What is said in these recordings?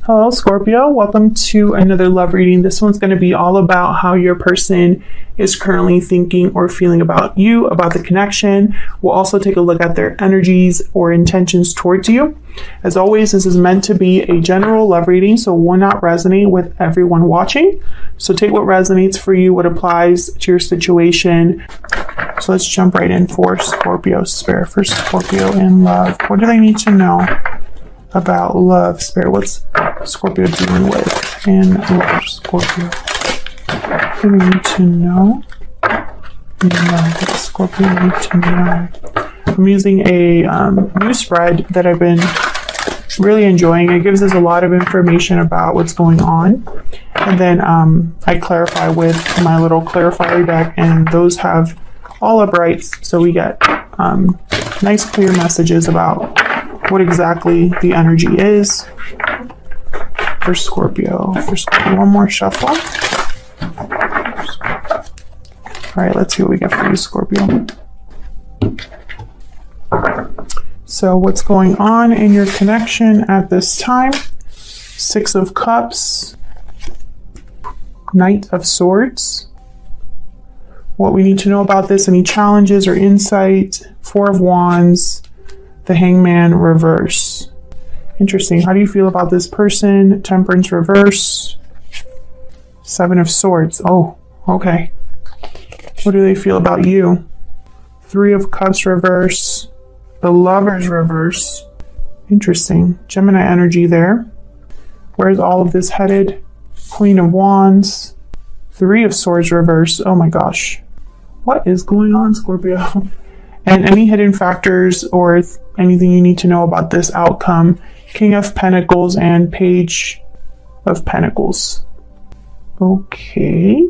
Hello, Scorpio. Welcome to another love reading. This one's going to be all about how your person is currently thinking or feeling about you, about the connection. We'll also take a look at their energies or intentions towards you. As always, this is meant to be a general love reading, so will not resonate with everyone watching. So take what resonates for you, what applies to your situation. So let's jump right in for Scorpio Spirit. For Scorpio in love, what do they need to know about love? Spirit, what's Scorpio dealing with in love? Scorpio, what do we need to know in love? What does Scorpio need to know? I'm using a new spread that I've been really enjoying. It gives us a lot of information about what's going on, and then I clarify with my little clarifier deck, and those have all uprights, so we get nice clear messages about what exactly the energy is for Scorpio. One more shuffle. All right, let's see what we get for you, Scorpio. So what's going on in your connection at this time? Six of Cups, Knight of Swords. What we need to know about this, any challenges or insight? Four of Wands, the Hangman reverse. Interesting. How do you feel about this person? Temperance reverse. Seven of Swords. Oh, okay. What do they feel about you? Three of Cups reverse. The Lovers reverse. Interesting. Gemini energy there. Where's all of this headed? Queen of Wands. Three of Swords reverse. Oh my gosh. What is going on, Scorpio? And any hidden factors or anything you need to know about this outcome? King of Pentacles and Page of Pentacles. Okay.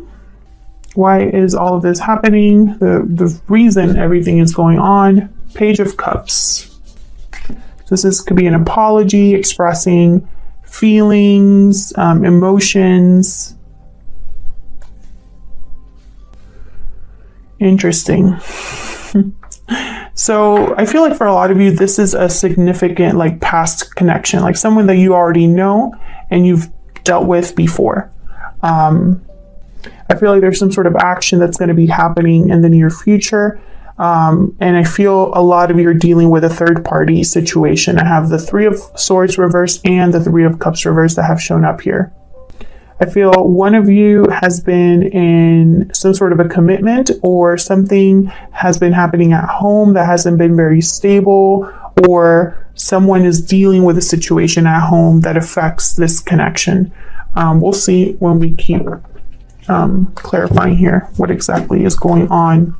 Why is all of this happening? The reason everything is going on. Page of Cups. So this could be an apology, expressing feelings, emotions. Interesting. So I feel like for a lot of you, this is a significant like past connection, like someone that you already know and you've dealt with before. I feel like there's some sort of action that's going to be happening in the near future. And I feel a lot of you are dealing with a third party situation. I have the Three of Swords reverse and the Three of Cups reverse that have shown up here. I feel one of you has been in some sort of a commitment, or something has been happening at home that hasn't been very stable, or someone is dealing with a situation at home that affects this connection. We'll see when we keep clarifying here what exactly is going on.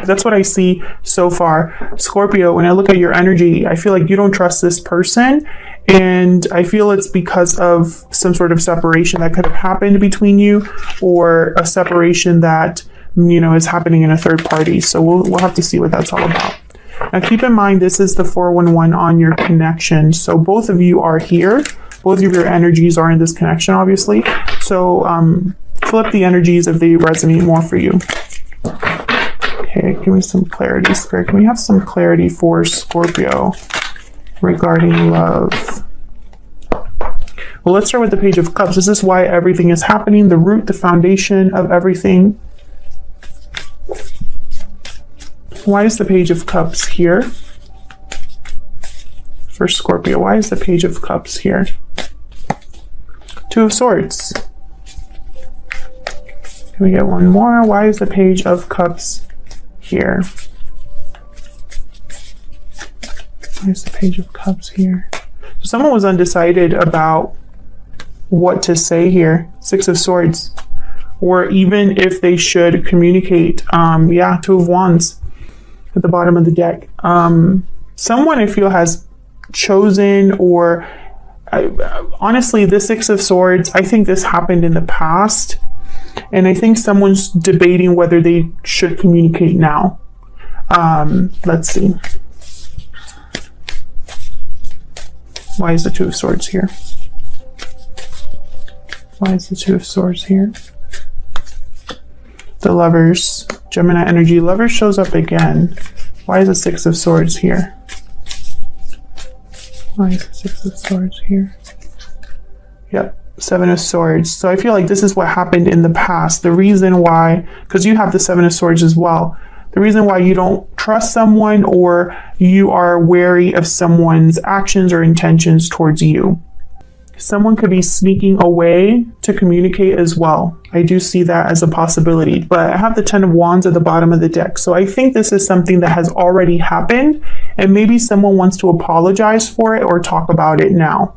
That's what I see so far. Scorpio, when I look at your energy, I feel like you don't trust this person. And I feel it's because of some sort of separation that could have happened between you, or a separation that, you know, is happening in a third party. So we'll have to see what that's all about. Now keep in mind, this is the 411 on your connection. So both of you are here. Both of your energies are in this connection, obviously. So flip the energies if they resonate more for you. Okay, give me some clarity, Spirit. Can we have some clarity for Scorpio regarding love? Well, let's start with the Page of Cups. This is why everything is happening, the root, the foundation of everything. Why is the Page of Cups here for Scorpio? Why is the Page of Cups here? Two of Swords. Can we get one more? Why is the Page of Cups here? Why is the Page of Cups here? So someone was undecided about what to say here. Six of Swords. Or even if they should communicate. Yeah, Two of Wands at the bottom of the deck. Someone I feel has chosen, or honestly, the Six of Swords, I think this happened in the past. And I think someone's debating whether they should communicate now. Let's see. Why is the Two of Swords here? Why is the Two of Swords here? The Lovers, Gemini energy. Lovers shows up again. Why is the Six of Swords here? Why is the Six of Swords here? Yep, Seven of Swords. So I feel like this is what happened in the past. The reason why, because you have the Seven of Swords as well. The reason why you don't trust someone, or you are wary of someone's actions or intentions towards you. Someone could be sneaking away to communicate as well. I do see that as a possibility, but I have the Ten of Wands at the bottom of the deck. So I think this is something that has already happened, and maybe someone wants to apologize for it or talk about it now.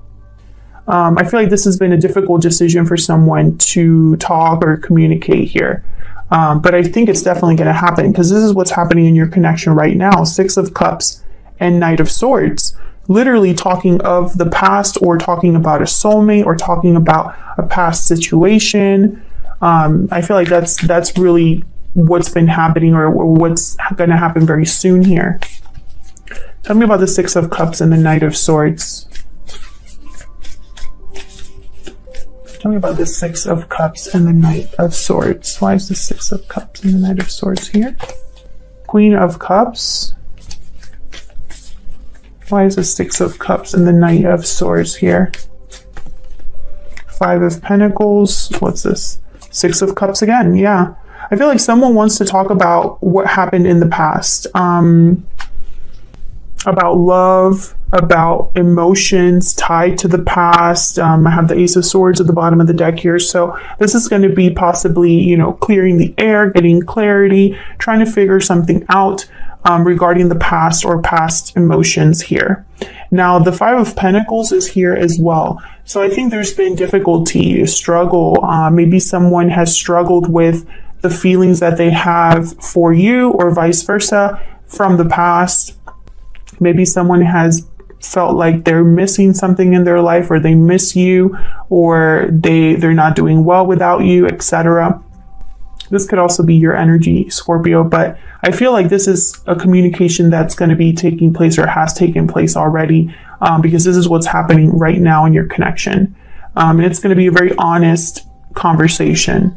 I feel like this has been a difficult decision for someone to talk or communicate here. But I think it's definitely going to happen, because this is what's happening in your connection right now. Six of Cups and Knight of Swords. Literally talking of the past, or talking about a soulmate, or talking about a past situation. I feel like that's really what's been happening, or what's going to happen very soon here. Tell me about the Six of Cups and the Knight of Swords. Tell me about the Six of Cups and the Knight of Swords. Why is the Six of Cups and the Knight of Swords here? Queen of Cups. Why is the Six of Cups and the Knight of Swords here? Five of Pentacles. What's this? Six of Cups again. Yeah. I feel like someone wants to talk about what happened in the past. About love, about emotions tied to the past. I have the Ace of Swords at the bottom of the deck here. So this is going to be possibly, you know, clearing the air, getting clarity, trying to figure something out regarding the past or past emotions here. Now, the Five of Pentacles is here as well. So I think there's been difficulty, struggle. Maybe someone has struggled with the feelings that they have for you, or vice versa from the past. Maybe someone has felt like they're missing something in their life, or they miss you, or they're not doing well without you, etc. This could also be your energy, Scorpio, but I feel like this is a communication that's going to be taking place, or has taken place already, because this is what's happening right now in your connection. And it's going to be a very honest conversation.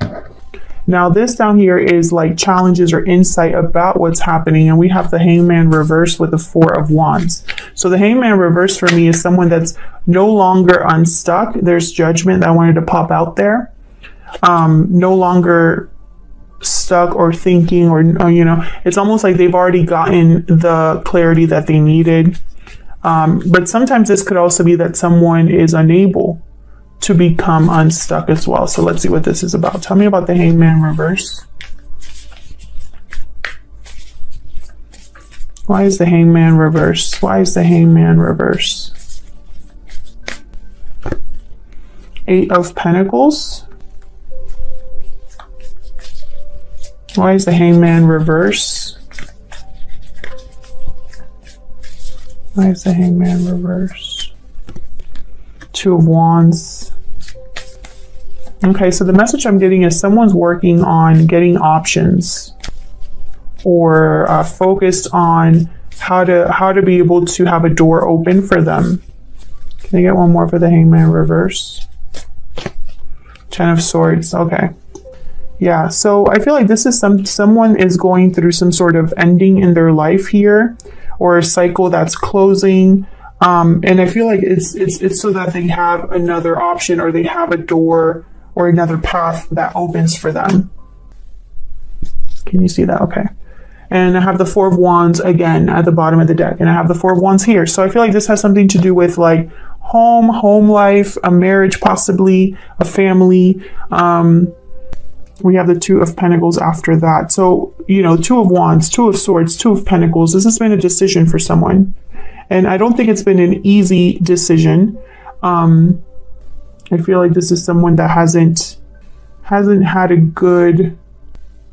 Now, this down here is like challenges or insight about what's happening. And we have the Hangman reversed with the Four of Wands. So the Hangman reversed for me is someone that's no longer unstuck. There's judgment that I wanted to pop out there. No longer stuck or thinking, or you know, it's almost like they've already gotten the clarity that they needed. But sometimes this could also be that someone is unable to become unstuck as well. So let's see what this is about. Tell me about the Hangman reverse. Why is the Hangman reverse? Why is the Hangman reverse? Eight of Pentacles. Why is the Hangman reverse? Why is the Hangman reverse? Two of Wands. Okay, so the message I'm getting is someone's working on getting options, or focused on how to be able to have a door open for them. Can I get one more for the Hangman reverse? Ten of Swords. Okay. Yeah, so I feel like this is someone is going through some sort of ending in their life here, or a cycle that's closing. And I feel like it's so that they have another option, or they have a door or another path that opens for them. Can you see that? Okay. And I have the Four of Wands again at the bottom of the deck, and I have the Four of Wands here. So I feel like this has something to do with like home life, a marriage, possibly a family. We have the Two of Pentacles after that. So, you know, Two of Wands, Two of Swords, Two of Pentacles. This has been a decision for someone. And I don't think it's been an easy decision. I feel like this is someone that hasn't had a good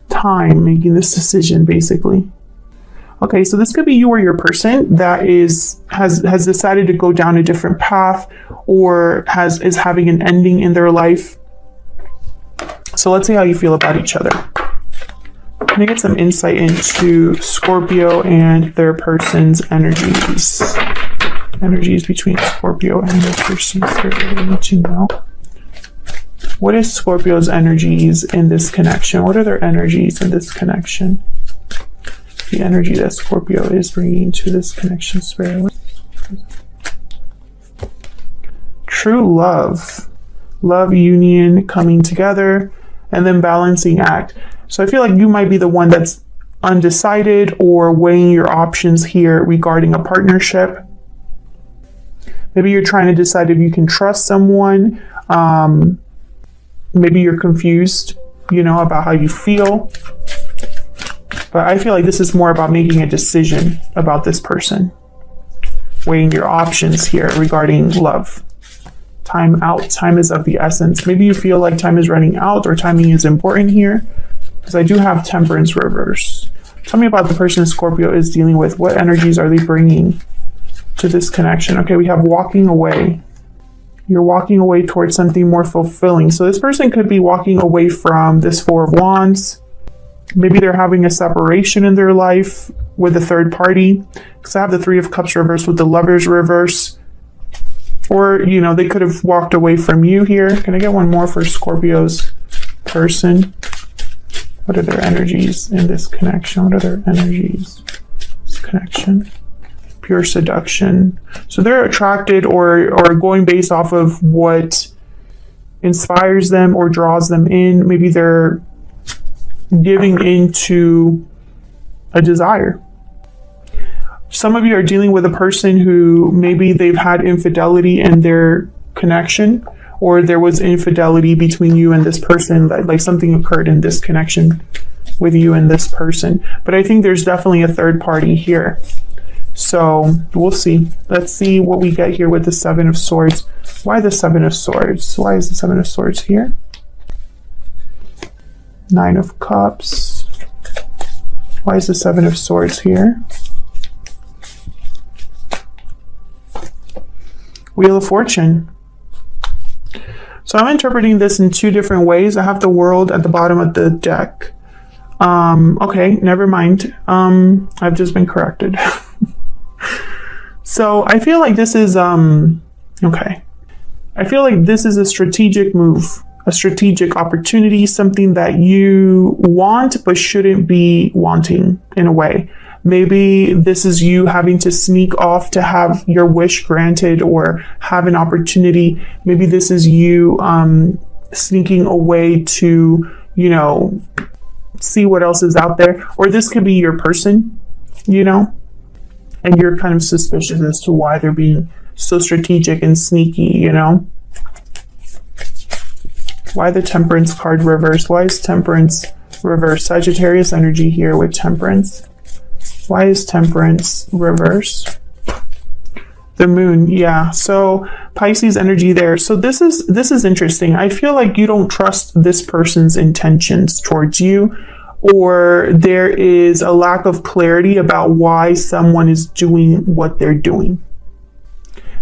time making this decision, basically. Okay, so this could be you or your person that has decided to go down a different path, or is having an ending in their life. So let's see how you feel about each other. Can I get some insight into Scorpio and their person's energies? Energies between Scorpio and their person's. I need to know. What is Scorpio's energies in this connection? What are their energies in this connection? The energy that Scorpio is bringing to this connection, Spirit. True love. love, union, coming together, and then balancing act. So I feel like you might be the one that's undecided or weighing your options here regarding a partnership. Maybe you're trying to decide if you can trust someone. Maybe you're confused, you know, about how you feel. But I feel like this is more about making a decision about this person. Weighing your options here regarding love. Time out. Time is of the essence. Maybe you feel like time is running out or timing is important here. Because I do have Temperance reverse. Tell me about the person Scorpio is dealing with. What energies are they bringing to this connection? Okay, we have walking away. You're walking away towards something more fulfilling. So this person could be walking away from this Four of Wands. Maybe they're having a separation in their life with a third party. Because I have the Three of Cups reverse with the Lovers reverse. Or, you know, they could have walked away from you here. Can I get one more for Scorpio's person? What are their energies in this connection? What are their energies? This connection. Pure seduction. So they're attracted or going based off of what inspires them or draws them in. Maybe they're giving into a desire. Some of you are dealing with a person who maybe they've had infidelity in their connection, or there was infidelity between you and this person, like something occurred in this connection with you and this person. But I think there's definitely a third party here. So we'll see. Let's see what we get here with the Seven of Swords. Why the Seven of Swords? Why is the Seven of Swords here? Nine of Cups. Why is the Seven of Swords here? Wheel of Fortune. So I'm interpreting this in two different ways. I have the World at the bottom of the deck. Okay, never mind. I've just been corrected. So I feel like this is, okay. I feel like this is a strategic move, a strategic opportunity, something that you want but shouldn't be wanting in a way. Maybe this is you having to sneak off to have your wish granted or have an opportunity. Maybe this is you sneaking away to, you know, see what else is out there. Or this could be your person, you know, and you're kind of suspicious as to why they're being so strategic and sneaky, you know. Why the Temperance card reverse? Why is Temperance reverse? Sagittarius energy here with Temperance. Why is Temperance reverse? The Moon, yeah. So Pisces energy there. So this is interesting. I feel like you don't trust this person's intentions towards you, or there is a lack of clarity about why someone is doing what they're doing.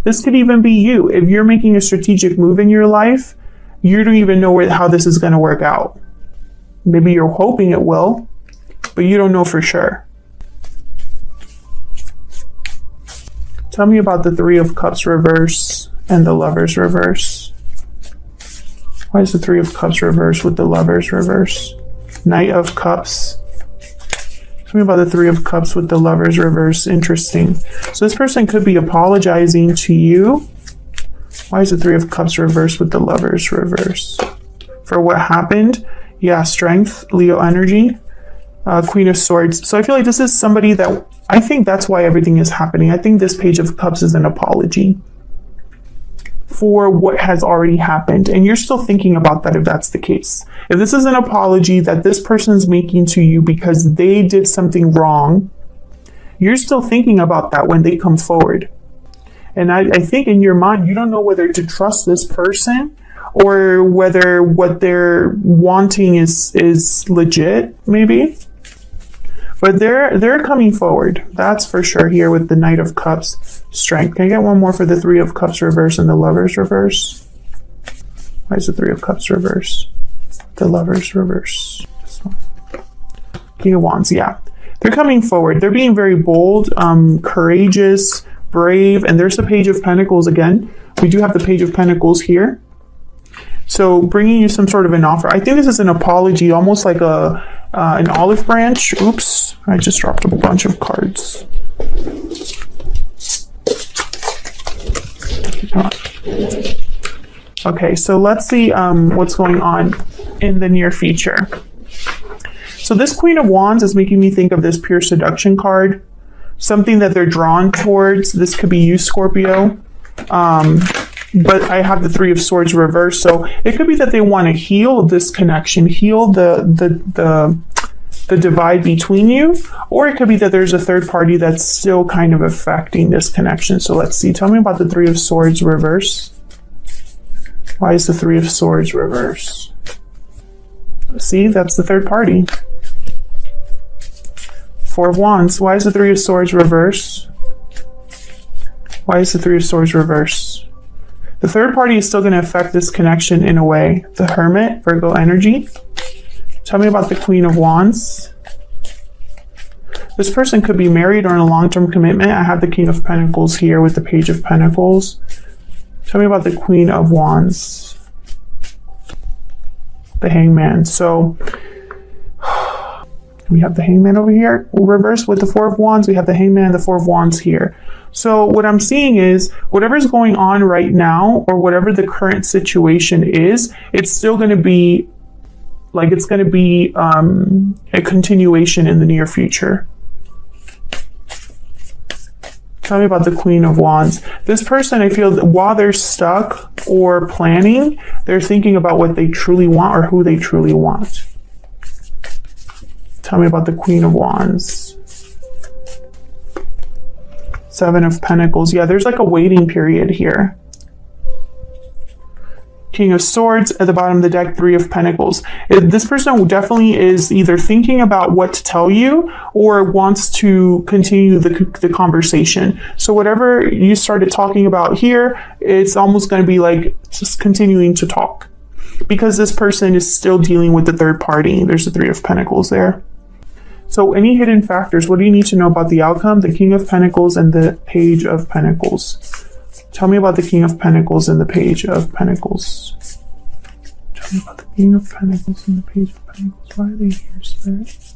This could even be you. If you're making a strategic move in your life, you don't even know how this is going to work out. Maybe you're hoping it will, but you don't know for sure. Tell me about the Three of Cups reverse and the Lovers reverse. Why is the Three of Cups reverse with the Lovers reverse? Knight of Cups. Tell me about the Three of Cups with the Lovers reverse. Interesting. So this person could be apologizing to you. Why is the Three of Cups reverse with the Lovers reverse? For what happened? Yeah, Strength, Leo energy. Queen of Swords. So I feel like this is somebody that, I think that's why everything is happening. I think this Page of Cups is an apology for what has already happened. And you're still thinking about that if that's the case. If this is an apology that this person's making to you because they did something wrong, you're still thinking about that when they come forward. And I think in your mind, you don't know whether to trust this person or whether what they're wanting is legit, maybe. But they're coming forward. That's for sure here with the Knight of Cups. Strength. Can I get one more for the Three of Cups reverse and the Lovers reverse? Why is the Three of Cups reverse? The Lovers reverse. This one. King of Wands. Yeah. They're coming forward. They're being very bold, courageous, brave. And there's the Page of Pentacles again. We do have the Page of Pentacles here. So bringing you some sort of an offer. I think this is an apology, almost like an olive branch. Oops, I just dropped a bunch of cards. Okay, so let's see what's going on in the near future. So this Queen of Wands is making me think of this pure seduction card, something that they're drawn towards. This could be you, Scorpio. But I have the Three of Swords reversed, so it could be that they want to heal this connection, heal the divide between you, or it could be that there's a third party that's still kind of affecting this connection. So let's see. Tell me about the Three of Swords reverse. Why is the Three of Swords reverse? See, that's the third party. Four of Wands. Why is the Three of Swords reverse? Why is the Three of Swords reverse? The third party is still going to affect this connection in a way. The Hermit, Virgo energy. Tell me about the Queen of Wands. This person could be married or in a long-term commitment. I have the King of Pentacles here with the Page of Pentacles. Tell me about the Queen of Wands. The Hangman. So we have the Hangman over here. Reverse with the Four of Wands. We have the Hangman and the Four of Wands here. So what I'm seeing is whatever's going on right now, or whatever the current situation is, it's still going to be like, it's going to be a continuation in the near future. Tell me about the Queen of Wands. This person, I feel that while they're stuck or planning, they're thinking about what they truly want or who they truly want. Tell me about the Queen of Wands. Seven of Pentacles. Yeah, there's like a waiting period here. King of Swords at the bottom of the deck, Three of Pentacles. This person definitely is either thinking about what to tell you or wants to continue the conversation. So whatever you started talking about here, it's almost going to be like just continuing to talk, because this person is still dealing with the third party. There's the Three of Pentacles there. So any hidden factors, what do you need to know about the outcome? The King of Pentacles and the Page of Pentacles. Tell me about the King of Pentacles and the Page of Pentacles. Tell me about the King of Pentacles and the Page of Pentacles. Why are they here, Spirit?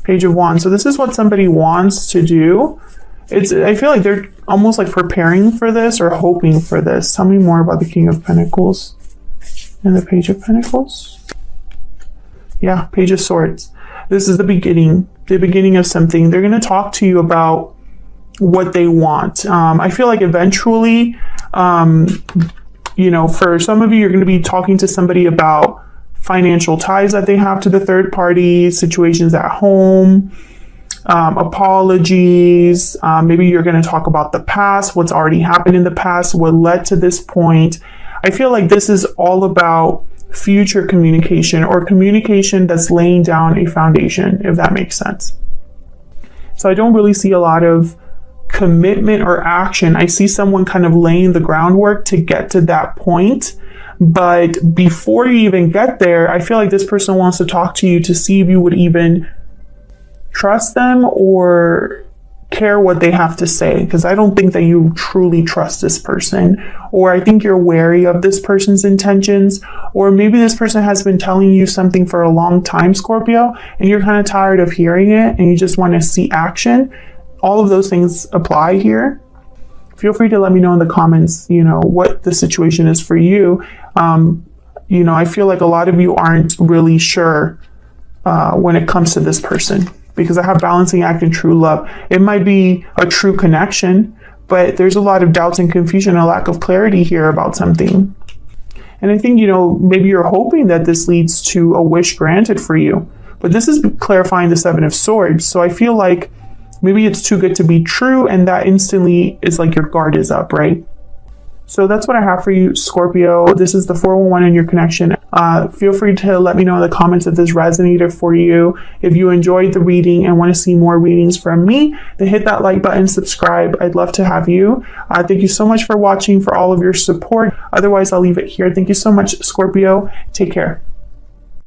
Page of Wands. So this is what somebody wants to do. I feel like they're almost like preparing for this or hoping for this. Tell me more about the King of Pentacles and the Page of Pentacles. Yeah, Page of Swords. This is the beginning of something. They're going to talk to you about what they want. I feel like eventually, you know, for some of you, you're going to be talking to somebody about financial ties that they have to the third party, situations at home, apologies. Maybe you're going to talk about the past, what's already happened in the past, what led to this point. I feel like this is all about future communication, or communication that's laying down a foundation, if that makes sense. So I don't really see a lot of commitment or action. I see someone kind of laying the groundwork to get to that point. But before you even get there, I feel like this person wants to talk to you to see if you would even trust them or care what they have to say, because I don't think that you truly trust this person, or I think you're wary of this person's intentions, or maybe this person has been telling you something for a long time, Scorpio, and you're kind of tired of hearing it and you just want to see action. All of those things apply here. Feel free to let me know in the comments, you know, what the situation is for you. You know, I feel like a lot of you aren't really sure when it comes to this person, because I have balancing act and true love. It might be a true connection, but there's a lot of doubts and confusion, a lack of clarity here about something. And I think, you know, maybe you're hoping that this leads to a wish granted for you, but this is clarifying the Seven of Swords. So I feel like maybe it's too good to be true, and that instantly is like your guard is up, right? So that's what I have for you, Scorpio. This is the 411 in your connection. Feel free to let me know in the comments if this resonated for you. If you enjoyed the reading and want to see more readings from me, then hit that like button, subscribe. I'd love to have you. Thank you so much for watching, for all of your support. Otherwise, I'll leave it here. Thank you so much, Scorpio. Take care.